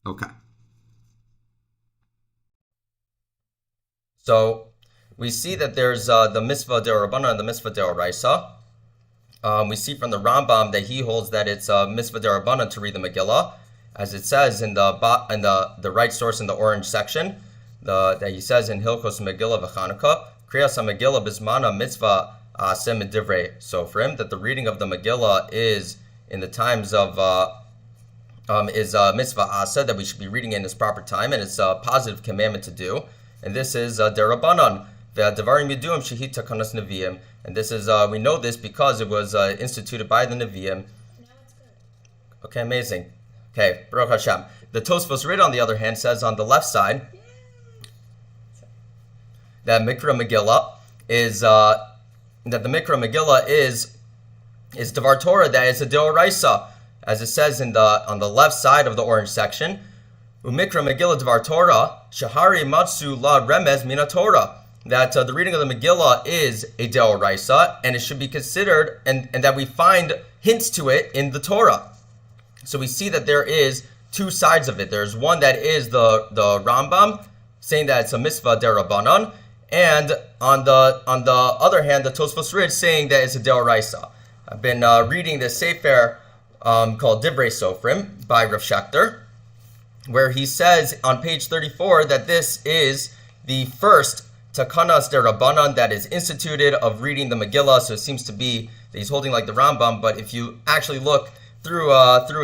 Okay. So we see that there's the mitzvah d'Rabbanan and the mitzvah d'Oraisa. We see from the Rambam that he holds that it's mitzvah d'Rabbanan to read the Megillah, as it says in the right source in the orange section, that he says in Hilchos Megillah v'Chanukah, Kriyas HaMegillah bismana mitzvah aseh midivrei sofrim, that the reading of the Megillah is in the times of is mitzvah aseh, that we should be reading in its proper time, and it's a positive commandment to do. And this is d'Rabbanan. Ve'adavarim yaduim shehi takanas neviim. And this is we know this because it was instituted by the neviim. Okay, amazing. Okay, Baruch Hashem. The Tosfos Rid, on the other hand, says on the left side that Mikra Megillah is that the Mikra Megillah is Devar Torah, that is a Deoraisa, as it says on the left side of the orange section. Umikra Megillah Devar Torah Shahari Matsu La Remez Mina Torah, that the reading of the Megillah is a Deoraisa, and it should be considered, and that we find hints to it in the Torah. So we see that there is two sides of it. There's one that is the Rambam saying that it's a mitzvah d'Rabbanan, and on the other hand, the Tosfos Rid saying that it's a Deoraisa. I've been reading this sefer called Divrei Sofrim by Rav Schneider, where he says on page 34 that this is the first takanas d'Rabbanan that is instituted of reading the Megillah. So it seems to be that he's holding like the Rambam, but if you actually look through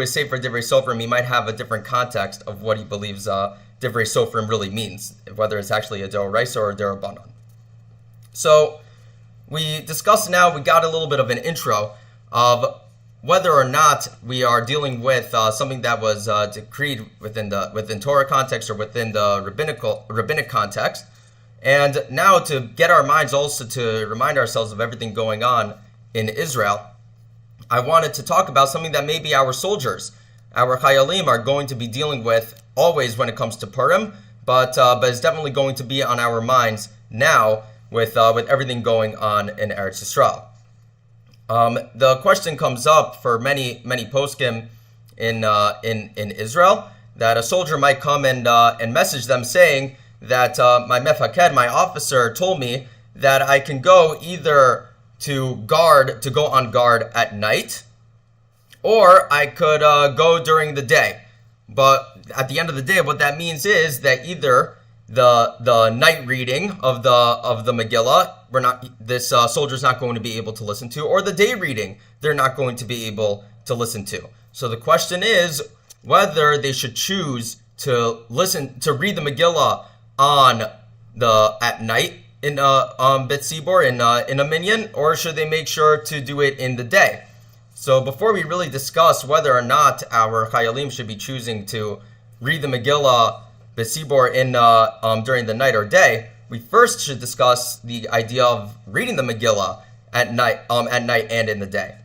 his sefer Divrei Sofrim, he might have a different context of what he believes Divrei Sofrim really means, whether it's actually a Deoraisa or a D'Rabbanan. So we discussed now, we got a little bit of an intro of whether or not we are dealing with something that was decreed within Torah context or within the rabbinic context. And now to get our minds also to remind ourselves of everything going on in Israel, I wanted to talk about something that maybe our soldiers, our chayalim, are going to be dealing with always when it comes to Purim, but it's definitely going to be on our minds now with everything going on in Eretz Yisrael. The question comes up for many poskim in Israel that a soldier might come and message them saying that my mefaked, my officer, told me that I can go either to go on guard at night, or I could go during the day. But at the end of the day, what that means is that either the night reading of the Megillah, this soldier's not going to be able to listen to, or the day reading they're not going to be able to listen to. So the question is whether they should choose to read the Megillah at night in Bet Sibor in a minyan, or should they make sure to do it in the day? So before we really discuss whether or not our chayalim should be choosing to read the Megillah Bet Sibor during the night or day, we first should discuss the idea of reading the Megillah at night and in the day.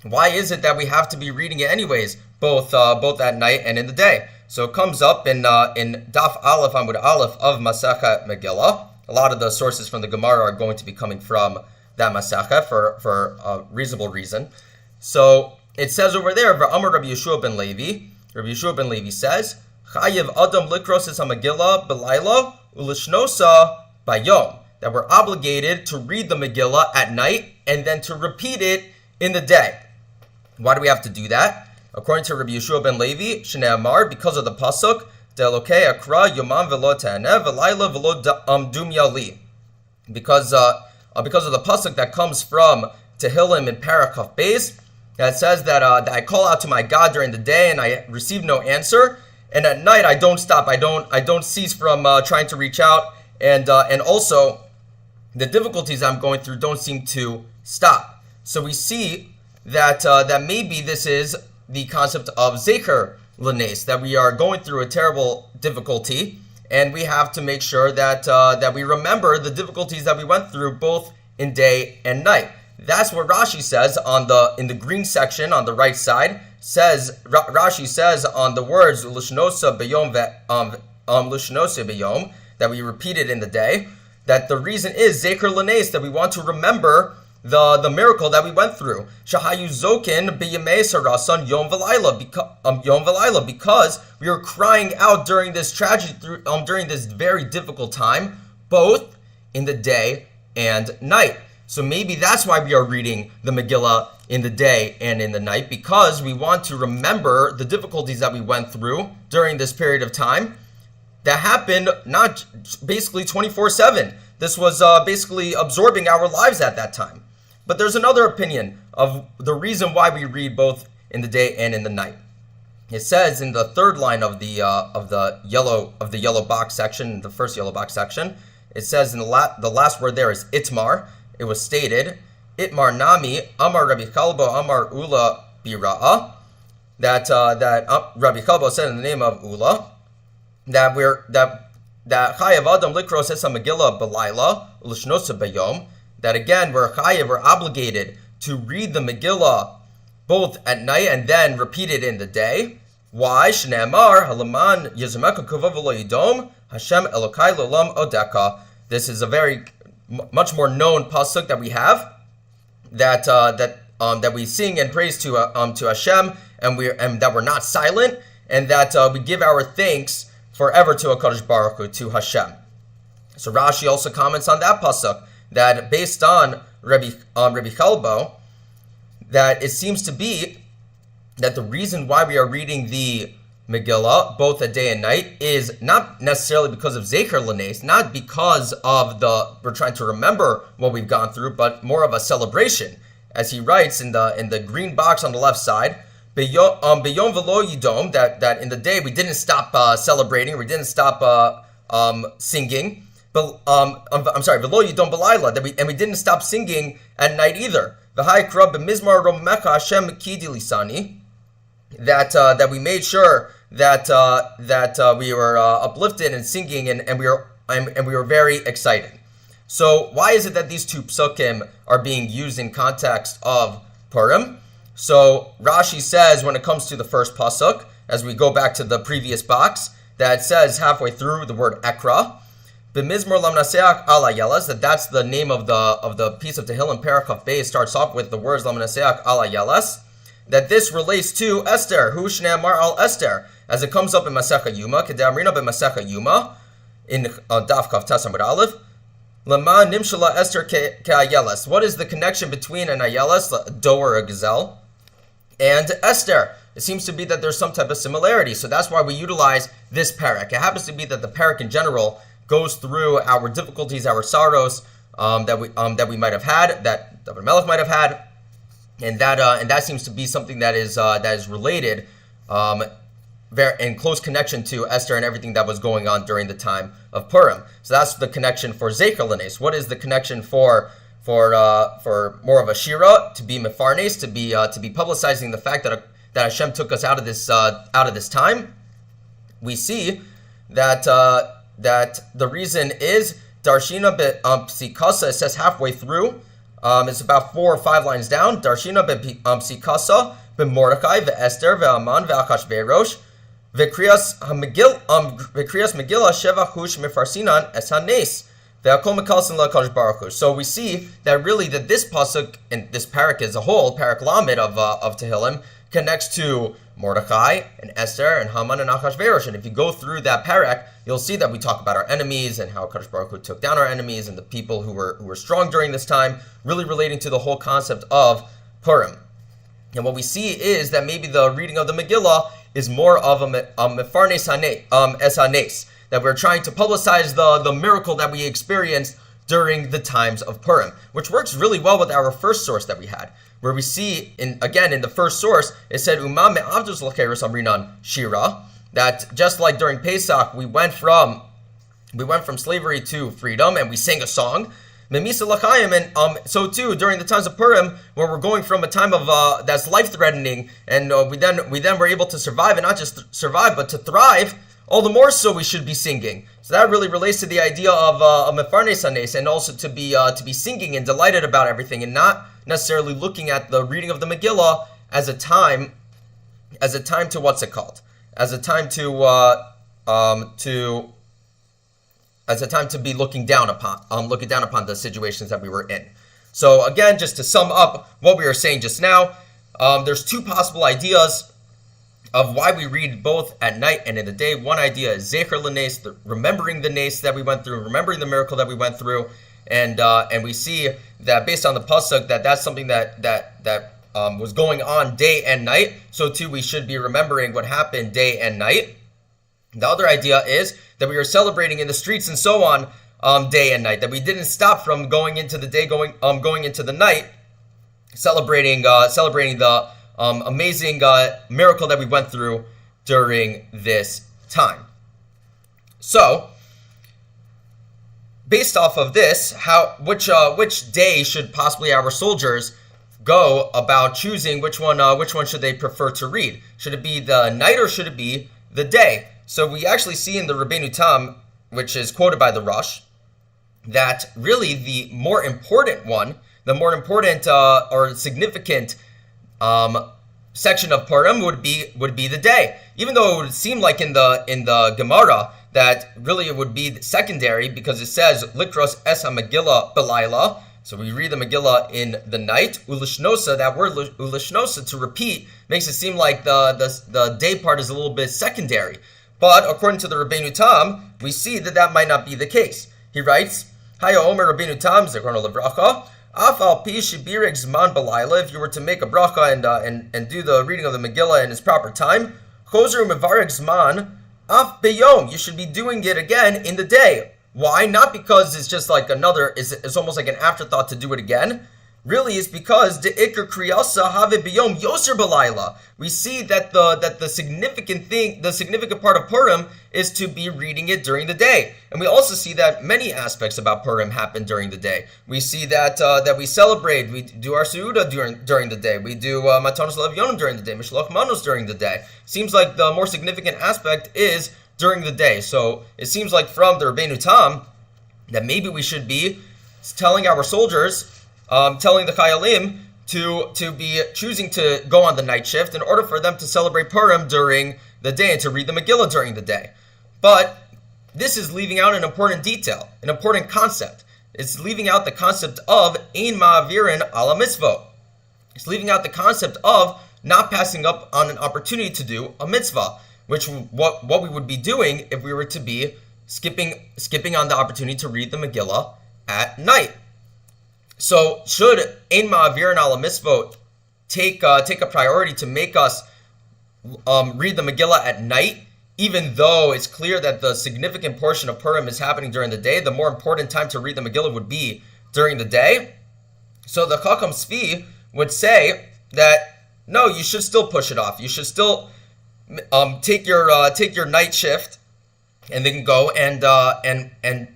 Why is it that we have to be reading it anyways, both at night and in the day? So it comes up in Daf Aleph Amud Aleph of Masachet Megillah. A lot of the sources from the Gemara are going to be coming from that Masachet for a reasonable reason. So it says over there, V'amar Rabbi Yeshua ben Levi. Rabbi Yeshua ben Levi says, Chayev Adam likros es HaMegillah b'layla u'lishnosa bayom. That we're obligated to read the Megillah at night and then to repeat it in the day. Why do we have to do that? According to Rabbi Yeshua ben Levi, Shnei Amar, because of the pasuk, De'elokei akra yomam v'lo te'aneh v'layla v'lo dum yali. Because of the pasuk that comes from Tehillim in Parakaf Beis, that says that I call out to my God during the day and I receive no answer, and at night I don't stop. I don't cease from trying to reach out, and also the difficulties I'm going through don't seem to stop. So we see that maybe this is the concept of Zecher L'Nes, that we are going through a terrible difficulty, and we have to make sure that we remember the difficulties that we went through both in day and night. That's what Rashi says in the green section on the right side. Rashi says on the words Lishnosa B'yom Lishnosa B'yom, that we repeat it in the day, that the reason is Zecher L'Nes, that we want to remember the miracle that we went through. Shahayu zokin b'yamei sarasan yom v'layla, because we were crying out during this tragedy, during this very difficult time, both in the day and night. So maybe that's why we are reading the Megillah in the day and in the night, because we want to remember the difficulties that we went through during this period of time that happened not basically 24/7. This was basically absorbing our lives at that time. But there's another opinion of the reason why we read both in the day and in the night. It says in the third line of the yellow box section, the first yellow box section, it says in the last word there is itmar. It was stated, itmar nami amar Rabbi Kalbo amar Ula bira'a, that Rabbi Kalbo said in the name of Ula that chayav adam likros es Megillah b'layla u'lishnosa b'yom. That again, we're obligated to read the Megillah both at night and then repeat it in the day. Why? Shneamar halaman yizmeka kuvav v'lo yidom Hashem Elokai l'olam odeka. This is a very much more known pasuk that we have, that we sing and praise to Hashem, and that we're not silent, and that we give our thanks forever to HaKadosh Baruch Hu, to Hashem. So Rashi also comments on that pasuk, that based on Rabbi Chalbo, that it seems to be that the reason why we are reading the Megillah both at day and night is not necessarily because of Zecher L'Nes, not because of we're trying to remember what we've gone through, but more of a celebration. As he writes in the green box on the left side, B'yom v'lo yidom, that in the day we didn't stop celebrating, we didn't stop singing. But I'm sorry, v'lo yidom b'layla, and we didn't stop singing at night either. V'hayikra b'mizmar romecha Hashem kidi lisani, that we made sure that we were uplifted and singing, and we were very excited. So why is it that these two psukim are being used in context of Purim? So Rashi says when it comes to the first pasuk, as we go back to the previous box, that says halfway through the word ekra, b'mizmor lamnaseach ala yelas, that's the name of the piece of Tehillim. Perek Bey starts off with the words lamnaseach ala yelas, that this relates to Esther, hu shneamar al Esther, as it comes up in Masecha Yuma, kedamrina b'Masecha Yuma, in Daf Kaf Tes Amud Aleph, lama nimshala Esther ke'ayelas. What is the connection between an ayelas, a doe or a gazelle, and Esther? It seems to be that there's some type of similarity, so that's why we utilize this parak. It happens to be that the parak in general goes through our difficulties, our sorrows that we might have had, that David Melech might have had, and that seems to be something that is related, very in close connection to Esther and everything that was going on during the time of Purim. So that's the connection for Zecher L'Nes. What is the connection for more of a shira, to be mefarnes, to be publicizing the fact that Hashem took us out of this time? We see that the reason is Darshina Psikasa. It says halfway through. It's about 4 or 5 lines down. Darshina Psikasa b'Mordechai ve'Esther ve'Aman ve'Achashverosh ve'Kriyas Megillah sheva hush mefarsinan es hanes ve'Akol mekalsin la'Kadosh Baruch Hu. So we see that really that this pasuk and this parak as a whole, parak lamed of Tehillim, connects to Mordechai and Esther and Haman and Achashverosh. And if you go through that parak, you'll see that we talk about our enemies and how Kadosh Baruch Hu took down our enemies and the people who were strong during this time, really relating to the whole concept of Purim. And what we see is that maybe the reading of the Megillah is more of a mefarnes es hanes, that we're trying to publicize the miracle that we experienced during the times of Purim, which works really well with our first source that we had, where we see in the first source, it said Uma me'avdus l'keres amrinan shira, that just like during Pesach we went from slavery to freedom and we sang a song. Memisa l'chaim, and so too during the times of Purim, where we're going from a time of that's life-threatening, and we then were able to survive, and not just survive but to thrive. All the more so we should be singing. So that really relates to the idea of mefarnes hanes, and also to be singing and delighted about everything, and not necessarily looking at the reading of the Megillah as a time to what's it called? As a time to be looking down upon the situations that we were in. So again, just to sum up what we were saying just now, there's two possible ideas of why we read both at night and in the day. One idea is Zecher l'nes, remembering the nes that we went through, remembering the miracle that we went through, and we see that based on the pasuk that's something that was going on day and night. So too we should be remembering what happened day and night. The other idea is that we were celebrating in the streets and so on day and night, that we didn't stop from going into the day, going into the night, celebrating the amazing miracle that we went through during this time. So, based off of this, which day should possibly our soldiers go about choosing which one should they prefer to read? Should it be the night or should it be the day? So we actually see in the Rabbeinu Tam, which is quoted by the Rosh, that really the more important or significant section of Purim would be the day, even though it would seem like in the Gemara that really it would be secondary, because it says Likros es Megillah belayla. So we read the Megillah in the night. Ulishnosa, that word ulishnosa, to repeat, makes it seem like the day part is a little bit secondary. But according to the Rabbeinu Tam, we see that might not be the case. He writes, Haya Omer Rabbeinu Tam Zechrono Levracha. Afal pi shibirek zman belayla. If you were to make a bracha and do the reading of the Megillah in its proper time, chozer mevarek zman af beyom. You should be doing it again in the day. Why? Not because it's just like it's almost like an afterthought to do it again. Really, it's because the ikar kriyasa have biyom yoser belayla. We see that the significant part of Purim is to be reading it during the day, and we also see that many aspects about Purim happen during the day. We see that we celebrate, we do our seuda during the day, we do matanos levyonim during the day, mishloach manos during the day. Seems like the more significant aspect is during the day. So it seems like from the Rabbeinu Tam that maybe we should be telling our soldiers, telling the Chayalim to be choosing to go on the night shift in order for them to celebrate Purim during the day and to read the Megillah during the day. But this is leaving out an important detail, an important concept. It's leaving out the concept of ein ma'avirin ala mitzvah. It's leaving out the concept of not passing up on an opportunity to do a mitzvah, which what we would be doing if we were to be skipping on the opportunity to read the Megillah at night. So should ein ma'avirin ala mitzvah take a priority to make us read the Megillah at night, even though it's clear that the significant portion of Purim is happening during the day? The more important time to read the Megillah would be during the day. So the Chacham Svi would say that no, you should still push it off. You should still take your night shift and then go and read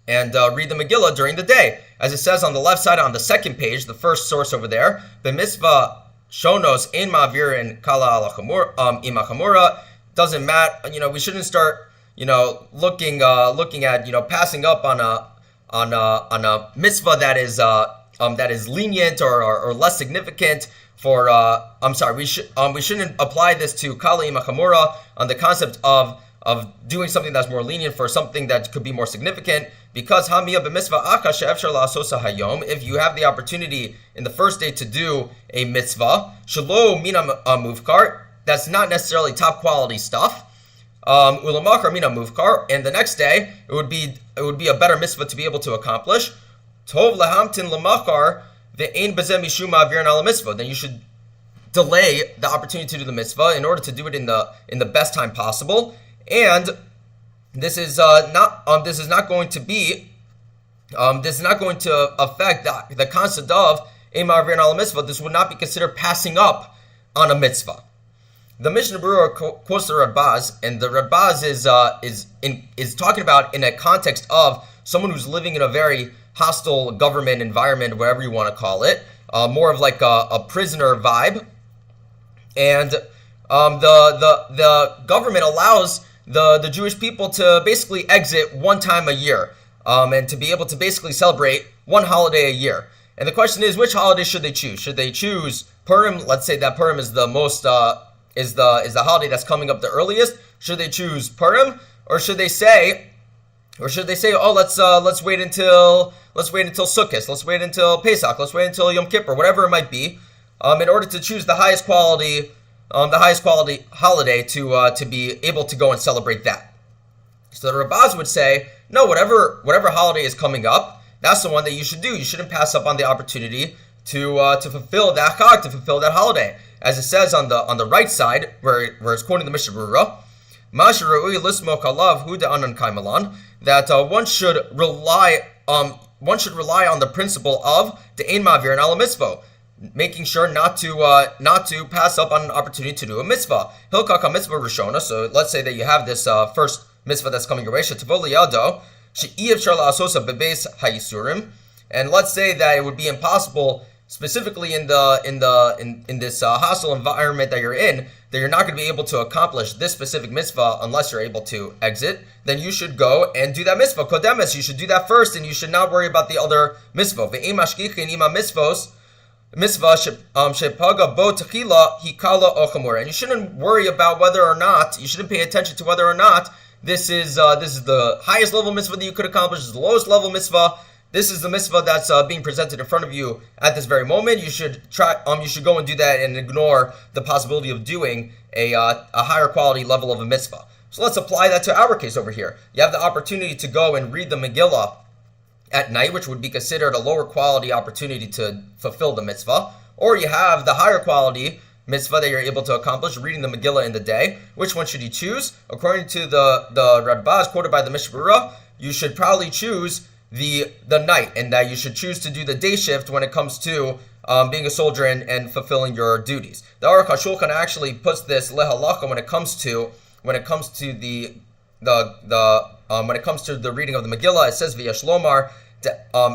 the Megillah during the day. As it says on the left side on the second page, the first source over there, b'mitzvah shonos ein ma'avirin kala ala ima chamura. Doesn't matter. We shouldn't start looking at passing up on a mitzvah that is lenient or less significant. We shouldn't apply this to kala ima chamura on the concept of doing something that's more lenient for something that could be more significant, because hamiyah b'mitzvah akash she'efshar la'asosa hayom. If you have the opportunity in the first day to do a mitzvah, shelo mina muvkar, that's not necessarily top quality stuff. Ulamachar mina muvkar, and the next day it would be a better mitzvah to be able to accomplish. Tov lahamtin lamachar ve'ein bezeh mishum ma'avirin ala mitzvah. Then you should delay the opportunity to do the mitzvah in order to do it in the best time possible. And this is not going to affect the concept of ein ma'avirin ala mitzvah. This would not be considered passing up on a mitzvah. The Mishnah Berurah quotes the Radbaz, and the Radbaz is talking about in a context of someone who's living in a very hostile government environment, whatever you want to call it, more of like a prisoner vibe, and the government allows the Jewish people to basically exit one time a year, and to be able to basically celebrate one holiday a year. And the question is, which holiday should they choose? Should they choose Purim? Let's say that Purim is the most is the holiday that's coming up the earliest. Should they choose Purim, or should they say Or should they say, oh, let's wait until Sukkot, let's wait until Pesach, let's wait until Yom Kippur, whatever it might be, in order to choose the highest quality holiday to be able to go and celebrate that. So the Rabbis would say, no, whatever holiday is coming up, that's the one that you should do. You shouldn't pass up on the opportunity to fulfill that chag, to fulfill that holiday, as it says on the right side, where it's quoting the Mishnah Berurah, that one should rely on the principle of the ein ma'avir ala mitzvah, making sure not to pass up on an opportunity to do a mitzvah. Hilkaka mitzvah rishona. So let's say that you have this first mitzvah that's coming your way. Shetavo liyado she'iyevshar la'asosa bebeis hayisurim, and let's say that it would be impossible, specifically in this hostile environment that you're in, that you're not going to be able to accomplish this specific mitzvah unless you're able to exit, then you should go and do that mitzvah. Kodemes, you should do that first, and you should not worry about the other mitzvah. Ve'im mashkichin ima mitzvos, mitzvah shepaga bo techila hikala ochamur. And you shouldn't worry about whether or not, you shouldn't pay attention to whether or not this is the highest level mitzvah that you could accomplish, this is the lowest level mitzvah. This is the mitzvah that's being presented in front of you at this very moment. You should you should go and do that and ignore the possibility of doing a higher quality level of a mitzvah. So let's apply that to our case over here. You have the opportunity to go and read the Megillah at night, which would be considered a lower quality opportunity to fulfill the mitzvah, or you have the higher quality mitzvah that you're able to accomplish, reading the Megillah in the day. Which one should you choose? According to the Rabbis quoted by the Mishnah Berurah, you should probably choose the night, and that you should choose to do the day shift when it comes to being a soldier and fulfilling your duties. The Aruch HaShulchan actually puts this lehalacha when it comes to the reading of the Megillah. It says v'yesh lomar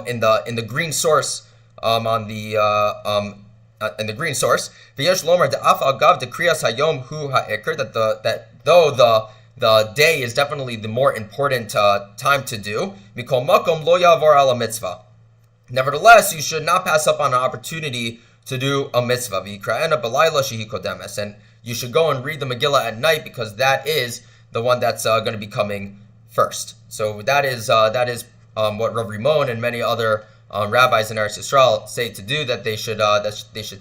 in the green source in the green source v'yesh lomar de'af agav dekriyas hayom hu ha'ikr, that though the day is definitely the more important time to do. Mikol makom lo yavor ala mitzvah. Nevertheless, you should not pass up on an opportunity to do a mitzvah. V'yikra'ena b'layla shehi kodemes, and you should go and read the Megillah at night, because that is the one that's going to be coming first. So that is what Rav Rimon and many other rabbis in Eretz Yisrael say to do. That they should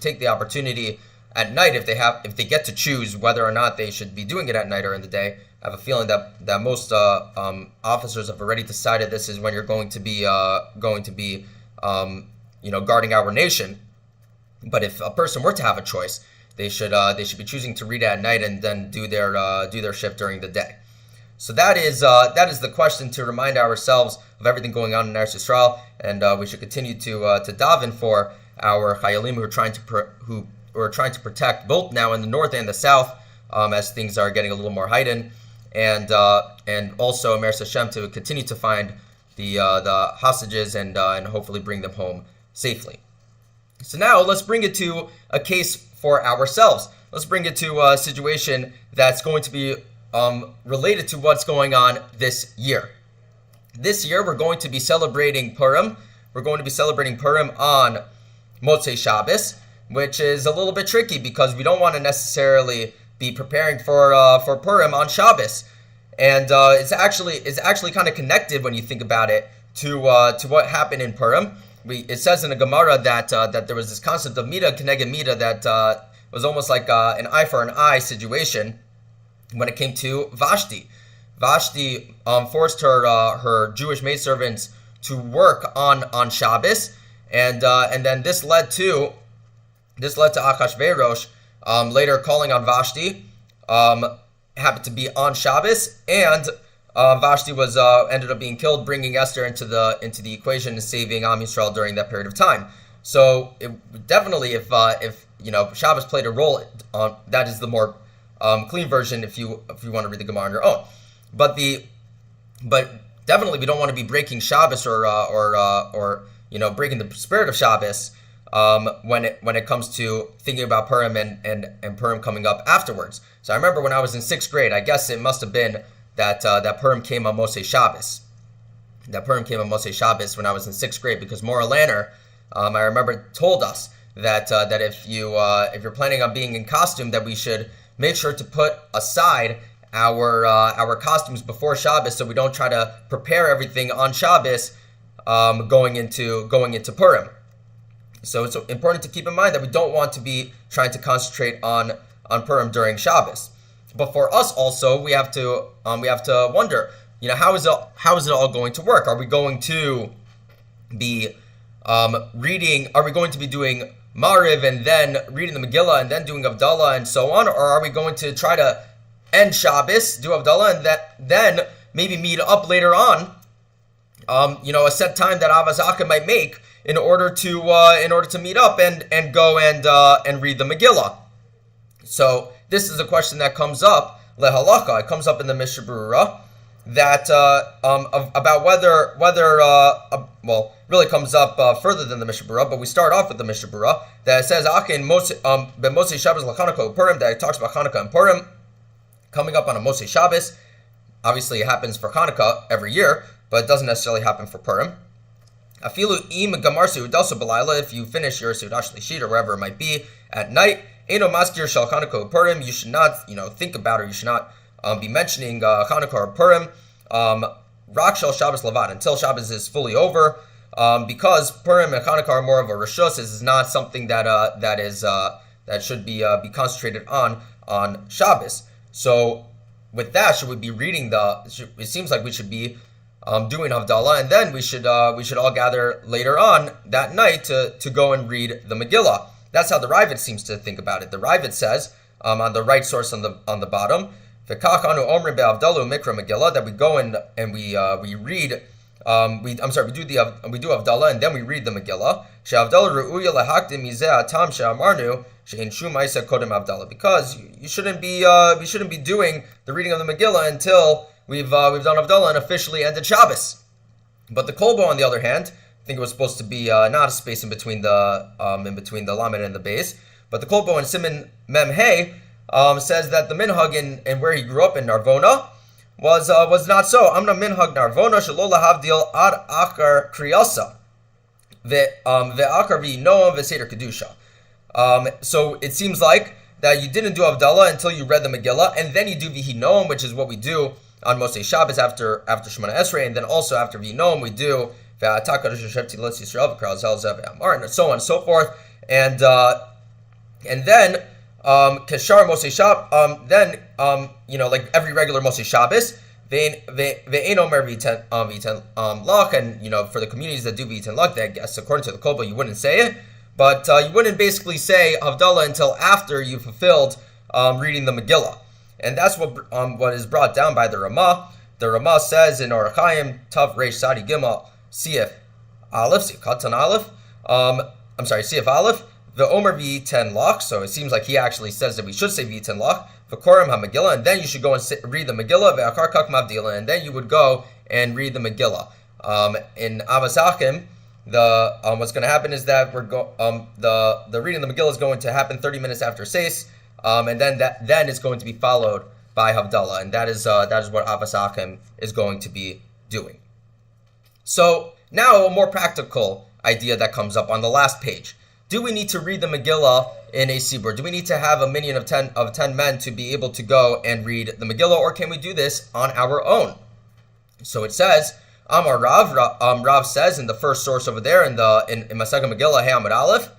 take the opportunity at night if they get to choose whether or not they should be doing it at night or in the day. I have a feeling that most officers have already decided this is when you're going to be guarding our nation. But if a person were to have a choice, they should be choosing to read at night and then do their shift during the day. So that is the question, to remind ourselves of everything going on in Eretz Yisrael, and we should continue to daven for our chayalim who are trying to protect both now in the north and the south, as things are getting a little more heightened. And also Me'er Hashem to continue to find the hostages and hopefully bring them home safely. So now let's bring it to a case for ourselves. Let's bring it to a situation that's going to be related to what's going on this year. This year we're going to be celebrating Purim. We're going to be celebrating Purim on Motzei Shabbos, which is a little bit tricky because we don't want to necessarily be preparing for Purim on Shabbos, and it's actually kind of connected when you think about it to what happened in Purim. It says in the Gemara that there was this concept of mida keneged mida that was almost like an eye for an eye situation when it came to Vashti. Vashti forced her Jewish maidservants to work on Shabbos, and then this led to Achashverosh later calling on Vashti. Happened to be on Shabbos, and Vashti was ended up being killed, bringing Esther into the equation and saving Am Yisrael during that period of time. So definitely, if Shabbos played a role, that is the more clean version if you want to read the Gemara on your own. But definitely we don't want to be breaking Shabbos or breaking the spirit of Shabbos when it comes to thinking about Purim and Purim coming up afterwards. So I remember when I was in 6th grade, I guess it must have been that Purim came on Motzei Shabbos. That Purim came on Motzei Shabbos when I was in 6th grade, because Mora Lanner, I remember, told us that if you're planning on being in costume, that we should make sure to put aside our costumes before Shabbos, so we don't try to prepare everything on Shabbos going into Purim. So it's important to keep in mind that we don't want to be trying to concentrate on Purim during Shabbos. But for us also, we have to wonder, how is it all going to work? Are we going to be reading? Are we going to be doing Mariv and then reading the Megillah and then doing Havdalah and so on, or are we going to try to end Shabbos, do Havdalah, and then maybe meet up later on? A set time that Ahavas Achim might make in order to meet up and go and read the Megillah. So this is a question that comes up lehalakha. It comes up in the Mishnah Berurah that about whether really comes up further than the Mishnah Berurah, but we start off with the Mishnah Berurah that says Akin Mosei Shabbos LaChanukah Purim, that it talks about Chanukah and Purim coming up on a Mosei Shabbos. Obviously, it happens for Chanukah every year, but it doesn't necessarily happen for Purim. Afilu im gamar seudaso b'layla, if you finish your seudah shlishit or wherever it might be at night, eno maskir shel Chanukah Purim, you should not think about, or you should not be mentioning Chanukah or Purim rak shel Shabbos levad, until Shabbos is fully over, because Purim and Chanukah are more of a reshus. This is not something that should be concentrated on Shabbos. So with that, should we be reading it seems like we should be doing Havdalah, and then we should all gather later on that night to go and read the Megillah. That's how the Ravid seems to think about it. The Ravid says on the right source on the bottom, V'kach anu omrim be'Havdalah Mikra Megillah, that we go and we read. We do Havdalah and then we read the Megillah. She'Havdalah ru'uya lehakdim mizeh atam she'amarnu she'in shum ma'aseh kodem Havdalah, because we shouldn't be doing the reading of the Megillah until we've done Havdalah and officially ended Shabbos. But the Kolbo, on the other hand, I think it was supposed to be not a space in between the Lamed and the Beis, but the Kolbo in Siman Mem Hey says that the minhag in where he grew up in Narvona was not so. Amna minhag Narvona shelo lahavdil ad achar kriyasa ve'achar v'noam v'seder kedusha. So it seems like that you didn't do Havdalah until you read the Megillah, and then you do V'hinoam, which is what we do on Mosei Shabbos after Shemona Esrei, and then also after V'hinoam we do Ve'ata Kadosh Hashem Tzilas Yisrael V'kral Zel Zev Amar, and so on and so forth, and then Keshar Mosei Shabbos, then like every regular Mosei Shabbos, Ve'ein Omer V'iten Lach, and for the communities that do V'iten Lach, I guess according to the Kolba you wouldn't say it. But you wouldn't basically say Havdalah until after you've fulfilled reading the Megillah. And that's what is brought down by the Ramah. The Ramah says in Orach Chaim, Tav Reish Sadi Gimel, Sif Aleph, Sif Aleph, the Omer V'iten Lach. So it seemes like he actually says that we should say V'iten Lach, V'korim HaMegillah, and then you should go and read the Megillah, Ve'akar Kak Mavdila, and then you would go and read the Megillah. In Ahavas Achim, what's going to happen is that the reading of the Megillah is going to happen 30 minutes after Seis, and then it's going to be followed by Havdalah, and that is what Ahavas Achim is going to be doing. So now a more practical idea that comes up on the last page: do we need to read the Megillah in a sibur? Do we need to have a minyan of 10 men to be able to go and read the Megillah, or can we do this on our own? So it says, Amar Rav says in the first source over there in Masechah Megillah Hey Amud Aleph,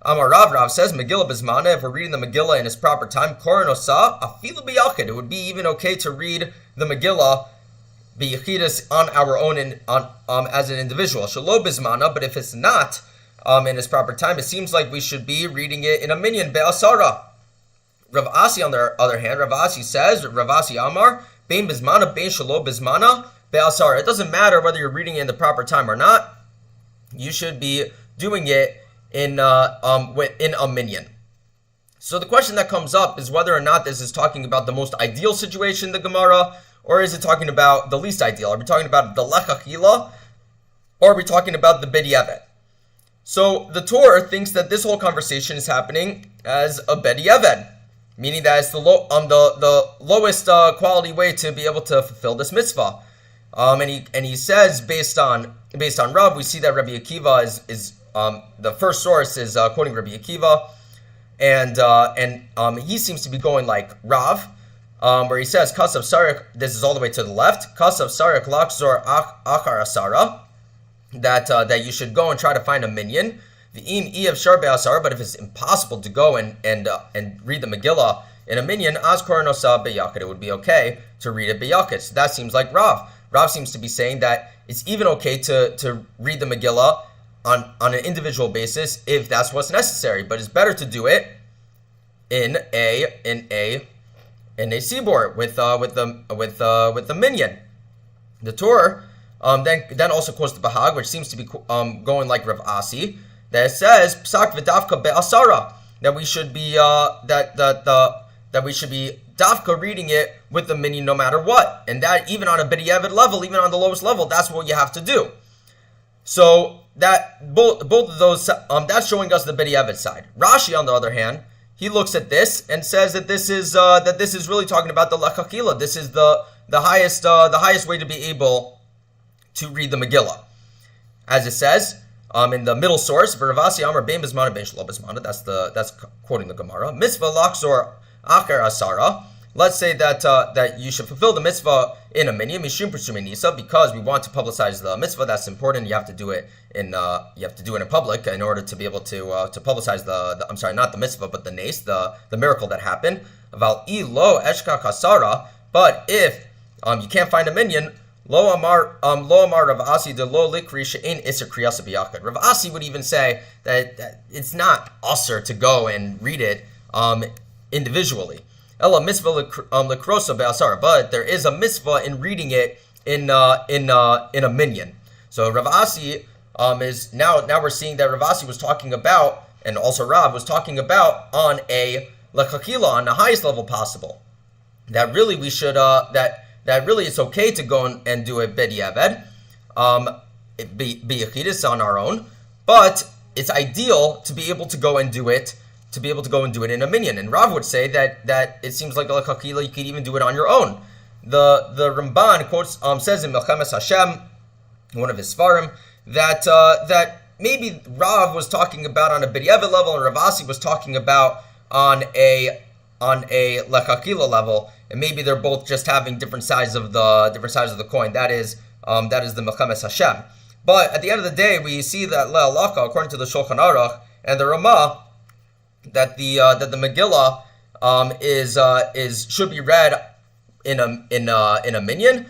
Amar Rav says Megillah Bizmana, if we're reading the Megillah in its proper time, Koren Osa Afilu B'Yachid, it would be even okay to read the Megillah B'Yachidus on our own as an individual. Shelo Bizmana, but if it's not in its proper time, it seems like we should be reading it in a minyan Be'asara. Rav Asi, on the other hand, Rav Asi says, Rav Asi Amar Bein Bizmana Bein Shelo Bizmana Be'asar. It doesn't matter whether you're reading it in the proper time or not. You should be doing it in a minyan. So the question that comes up is whether or not this is talking about the most ideal situation in the Gemara, or is it talking about the least ideal? Are we talking about the lechachila, or are we talking about the b'diavad? So the Torah thinks that this whole conversation is happening as a b'diavad, meaning that it's the lowest quality way to be able to fulfill this mitzvah. And he says based on Rav, we see that Rabbi Akiva is the first source is quoting Rabbi Akiva, and he seems to be going like Rav, where he says, Kasav Sarik, this is all the way to the left, Kasav Sarik Lakzor Achar Asara, that you should go and try to find a minyan. V'im Ev Shar Be'asara, but if it's impossible to go and read the Megillah in a minyan, Az Koranosa Beyakid, it would be okay to read it Beyakid. So that seems like Rav. Rav seems to be saying that it's even okay to read the Megillah on an individual basis if that's what's necessary, but it's better to do it in a sibor with the minyan. The Torah then also quotes the Bahag, which seems to be going like Rav Asi, that it says Psak v'davka be'asara, that we should be that we should be dafka reading it with the minyan no matter what, and that even on a b'diavad level, even on the lowest level, that's what you have to do. So that both of those that's showing us the b'diavad side. Rashi, on the other hand, he looks at this and says that this is really talking about the lachakila. This is the highest way to be able to read the Megillah, as it says in the middle source. V'ravasi Amar bein bezmana bein shelo bezmana. That's quoting the Gemara. Mitzvah lachzor acher asara. Let's say that you should fulfill the mitzvah in a minyan mishum pursuing nisa, because we want to publicize the mitzvah. That's important. You have to do it in public in order to be able to publicize the I'm sorry, not the mitzvah, but the nes, the miracle that happened. Aval lo eshka kasara. But if you can't find a minyan, lo amar Rav Asi de lo likri she'ein iser kriyasa biyakad. Rav Asi would even say that it's not usher to go and read it individually. Ella mitzvah lekrosa be'asara, but there is a mitzvah in reading it in a minyan. So Rav Asi is now we're seeing that Rav Asi was talking about, and also Rav was talking about, on a lechakila, on the highest level possible, that really we should that really it's okay to go and do it b'diavad, b'yachidus on our own, but it's ideal to be able to go and do it in a minyan. And Rav would say that it seems like a lechakila, you could even do it on your own. The Ramban quotes says in Melchemes Hashem, one of his svarim, that maybe Rav was talking about on a b'diavad level, and Rav Asi was talking about on a lechakila level, and maybe they're both just having different sides of the coin. That is the Melchemes Hashem. But at the end of the day, we see that le'alaka, according to the Shulchan Aruch and the Ramah, that the Megillah should be read in a minyan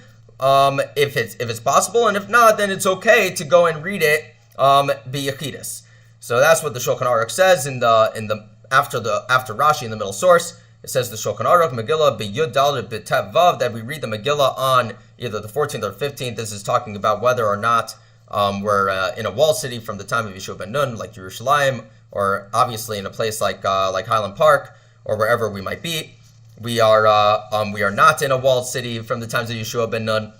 if it's possible, and if not, then it's okay to go and read it b'yachidus. So that's what the Shulchan Aruch says in the after Rashi in the middle source. It says the Shulchan Aruch Megillah b'yud daled b'tev vav, that we read the Megillah on either the 14th or 15th. This is talking about whether or not we're in a walled city from the time of Yeshua ben Nun, like Yerushalayim, or obviously in a place like Highland Park or wherever we might be. We are not in a walled city from the times of Yeshua ben Nun,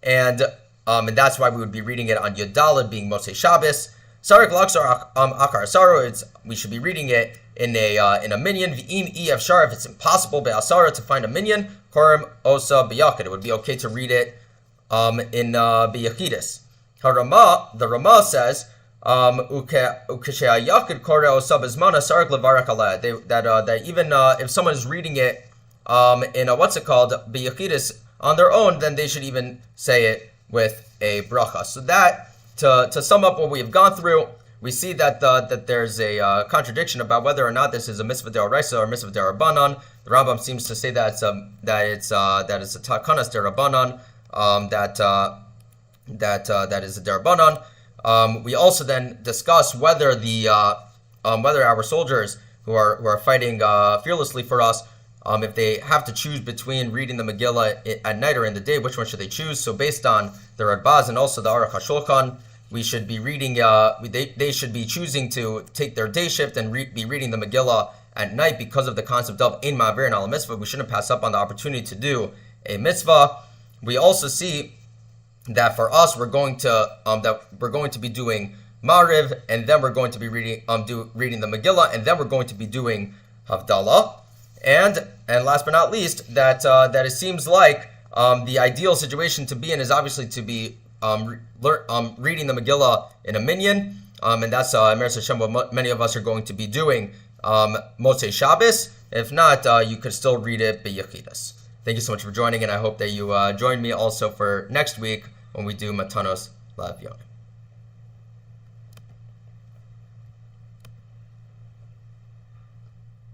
and that's why we would be reading it on Yud Daled, being Motzei Shabbos. Sarik Laksar Akar Asaro, we should be reading it in a minyan. V'im Ev Shar, if it's impossible be'asara to find a minyan, Korim Osa B'yakid, it would be okay to read it in B'yachidus. The Ramah says that even if someone is reading it in a b'yachidus on their own, then they should even say it with a bracha. So that to sum up what we have gone through, we see that there's a contradiction about whether or not this is a mitzvah d'oraisa or mitzvah d'Rabbanan. The Rambam seems to say that it's a takanas d'Rabbanan, that is a d'Rabbanan. We also then discuss whether whether our soldiers who are fighting fearlessly for us, if they have to choose between reading the Megillah at night or in the day, which one should they choose? So based on the Radbaz and also the Aruch HaShulchan, we should be reading. They should be choosing to take their day shift and be reading the Megillah at night because of the concept of ein ma'avirin ala mitzvah. We shouldn't pass up on the opportunity to do a mitzvah. We also see that for us, we're going to be doing Ma'ariv, and then we're going to be reading the Megillah, and then we're going to be doing Havdalah, and last but not least, that it seems like the ideal situation to be in is obviously to be reading the Megillah in a minyan, and that's Meretz Hashem what many of us are going to be doing Motzei Shabbos. If not, you could still read it b'yachidus. Thank you so much for joining, and I hope that you join me also for next week when we do Matanos Lev Yonah.